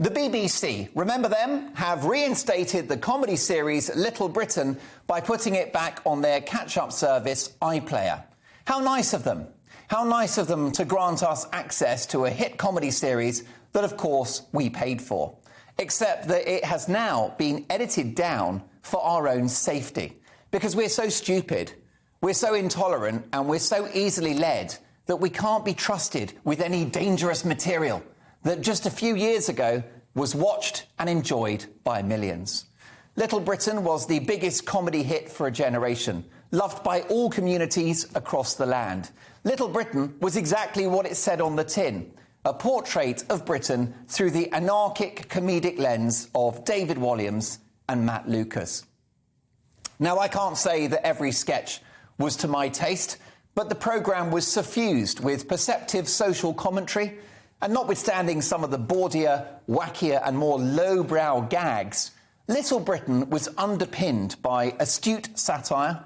The BBC, remember them, have reinstated the comedy series Little Britain by putting it back on their catch-up service iPlayer. How nice of them. How nice of them to grant us access to a hit comedy series that, of course, we paid for. Except that it has now been edited down for our own safety. Because we're so stupid, we're so intolerant, and we're so easily led that we can't be trusted with any dangerous material that just a few years ago was watched and enjoyed by millions. Little Britain was the biggest comedy hit for a generation, loved by all communities across the land. Little Britain was exactly what it said on the tin, a portrait of Britain through the anarchic comedic lens of David Walliams and Matt Lucas. Now, I can't say that every sketch was to my taste, but the programme was suffused with perceptive social commentary, and notwithstanding some of the bawdier, wackier and more lowbrow gags, Little Britain was underpinned by astute satire,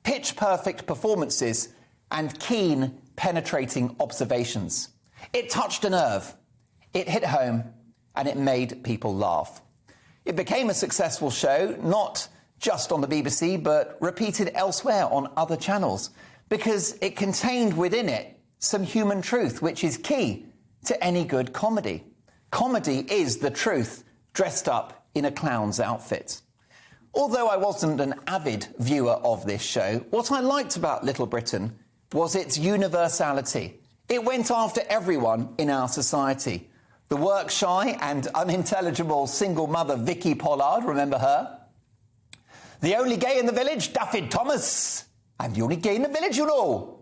pitch-perfect performances and keen, penetrating observations. It touched a nerve, it hit home, and it made people laugh. It became a successful show, not just on the BBC, but repeated elsewhere on other channels, because it contained within it some human truth, which is key to any good comedy. Comedy is the truth dressed up in a clown's outfit. Although I wasn't an avid viewer of this show, what I liked about Little Britain was its universality. It went after everyone in our society. The work-shy and unintelligible single mother Vicky Pollard, remember her? The only gay in the village, Daffyd Thomas. I'm the only gay in the village, you know.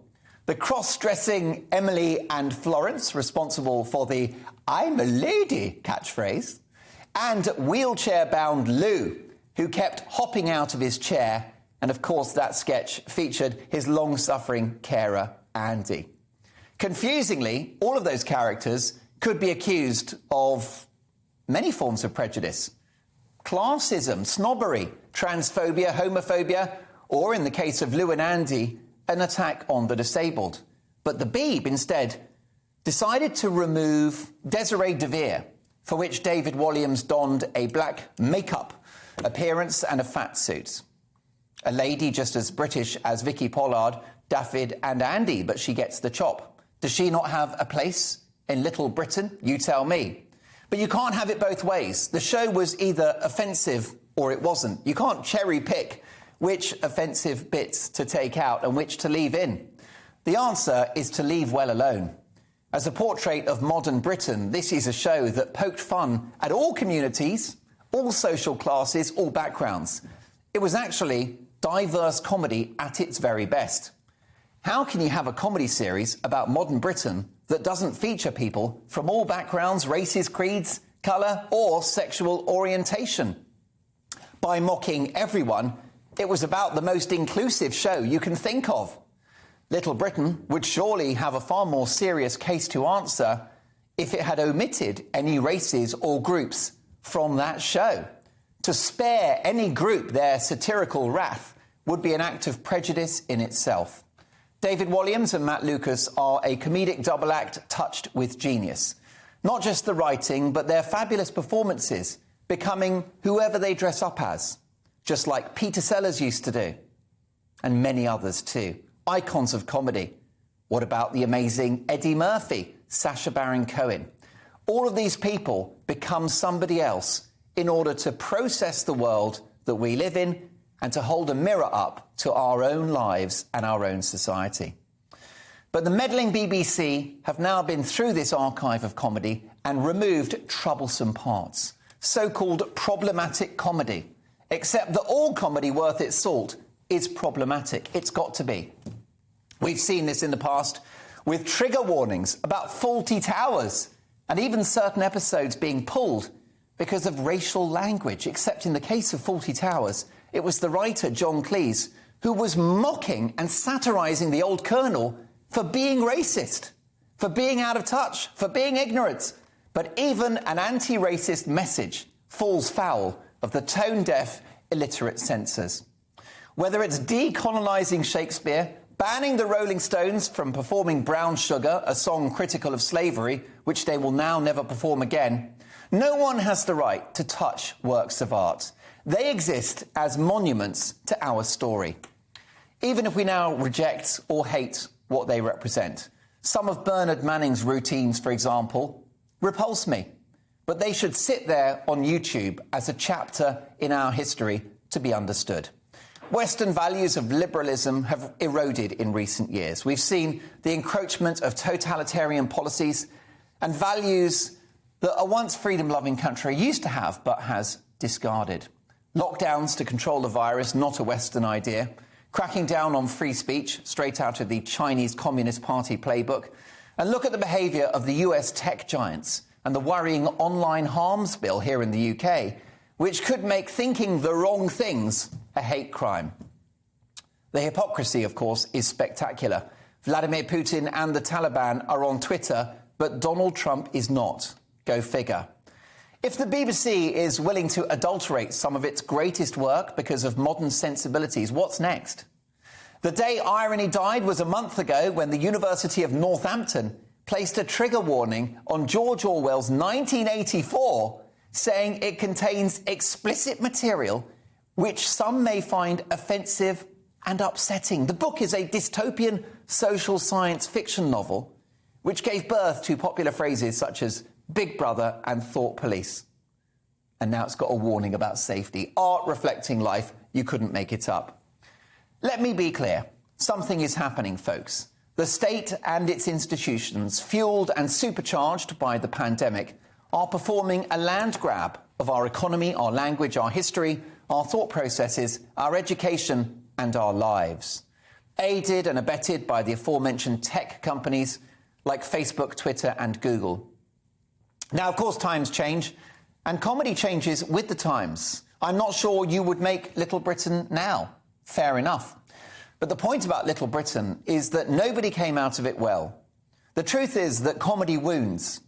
The cross-dressing Emily and Florence, responsible for the "I'm a lady" catchphrase, and wheelchair-bound Lou, who kept hopping out of his chair, and of course that sketch featured his long-suffering carer, Andy. Confusingly, all of those characters could be accused of many forms of prejudice. Classism, snobbery, transphobia, homophobia, or in the case of Lou and Andy, an attack on the disabled. But the Beeb instead decided to remove Desiree Devere, for which David Walliams donned a black makeup appearance and a fat suit. A lady just as British as Vicky Pollard, Daffyd and Andy, but she gets the chop. Does she not have a place in Little Britain? You tell me. But you can't have it both ways. The show was either offensive or it wasn't. You can't cherry pick which offensive bits to take out and which to leave in. The answer is to leave well alone. As a portrait of modern Britain, this is a show that poked fun at all communities, all social classes, all backgrounds. It was actually diverse comedy at its very best. How can you have a comedy series about modern Britain that doesn't feature people from all backgrounds, races, creeds, colour or sexual orientation? By mocking everyone, it was about the most inclusive show you can think of. Little Britain would surely have a far more serious case to answer if it had omitted any races or groups from that show. To spare any group their satirical wrath would be an act of prejudice in itself. David Walliams and Matt Lucas are a comedic double act touched with genius. Not just the writing, but their fabulous performances, becoming whoever they dress up as, just like Peter Sellers used to do, and many others too. Icons of comedy. What about the amazing Eddie Murphy, Sacha Baron Cohen? All of these people become somebody else in order to process the world that we live in and to hold a mirror up to our own lives and our own society. But the meddling BBC have now been through this archive of comedy and removed troublesome parts, so-called problematic comedy. Except that all comedy worth its salt is problematic. It's got to be. We've seen this in the past with trigger warnings about faulty towers and even certain episodes being pulled because of racial language. Except in the case of Faulty Towers, it was the writer John Cleese who was mocking and satirising the old Colonel for being racist, for being out of touch, for being ignorant. But even an anti-racist message falls foul of the tone-deaf, illiterate censors. Whether it's decolonising Shakespeare, banning the Rolling Stones from performing Brown Sugar, a song critical of slavery, which they will now never perform again, No one has the right to touch works of art. They exist as monuments to our story. Even if we now reject or hate what they represent. Some of Bernard Manning's routines, for example, repulse me. But they should sit there on YouTube as a chapter in our history to be understood. Western values of liberalism have eroded in recent years. We've seen the encroachment of totalitarian policies and values that a once freedom-loving country used to have but has discarded. Lockdowns to control the virus, not a Western idea. Cracking down on free speech, straight out of the Chinese Communist Party playbook. And look at the behaviour of the US tech giants and the worrying online harms bill here in the UK, which could make thinking the wrong things a hate crime. The hypocrisy, of course, is spectacular. Vladimir Putin and the Taliban are on Twitter, but Donald Trump is not. Go figure. If the BBC is willing to adulterate some of its greatest work because of modern sensibilities, what's next? The day irony died was a month ago when the University of Northampton placed a trigger warning on George Orwell's 1984, saying it contains explicit material which some may find offensive and upsetting. The book is a dystopian social science fiction novel which gave birth to popular phrases such as Big Brother and Thought Police. And now it's got a warning about safety. Art reflecting life, you couldn't make it up. Let me be clear. Something is happening, folks. The state and its institutions, fueled and supercharged by the pandemic, are performing a land grab of our economy, our language, our history, our thought processes, our education and our lives. Aided and abetted by the aforementioned tech companies like Facebook, Twitter and Google. Now, of course, times change, and comedy changes with the times. I'm not sure you would make Little Britain now. Fair enough. But the point about Little Britain is that nobody came out of it well. The truth is that comedy wounds,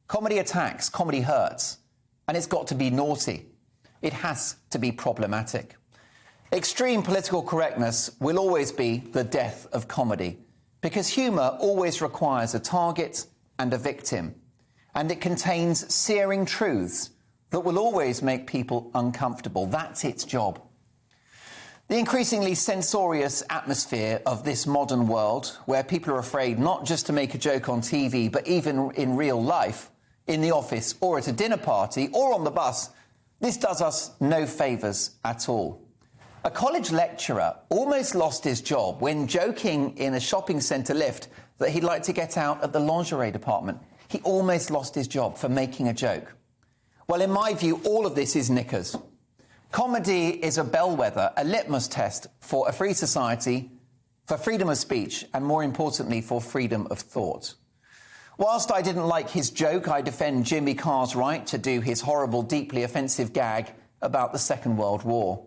comedy attacks, comedy hurts, and it's got to be naughty. It has to be problematic. Extreme political correctness will always be the death of comedy, because humour always requires a target and a victim. And it contains searing truths that will always make people uncomfortable. That's its job. The increasingly censorious atmosphere of this modern world, where people are afraid not just to make a joke on TV, but even in real life, in the office or at a dinner party or on the bus, this does us no favours at all. A college lecturer almost lost his job when joking in a shopping centre lift that he'd like to get out at the lingerie department. He almost lost his job for making a joke. Well, in my view, all of this is knickers. Comedy is a bellwether, a litmus test for a free society, for freedom of speech, and more importantly, for freedom of thought. Whilst I didn't like his joke, I defend Jimmy Carr's right to do his horrible, deeply offensive gag about the Second World War.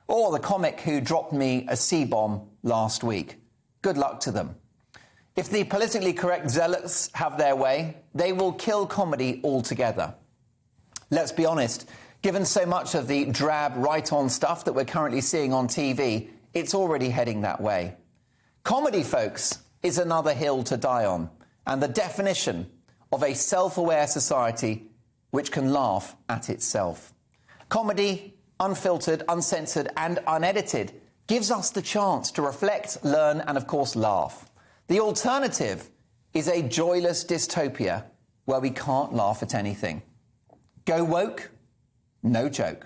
Or the comic who dropped me a C-bomb last week. Good luck to them. If the politically correct zealots have their way, they will kill comedy altogether. Let's be honest, given so much of the drab right-on stuff that we're currently seeing on TV, it's already heading that way. Comedy, folks, is another hill to die on, and the definition of a self-aware society which can laugh at itself. Comedy, unfiltered, uncensored and unedited, gives us the chance to reflect, learn and, of course, laugh. The alternative is a joyless dystopia where we can't laugh at anything. Go woke? No joke.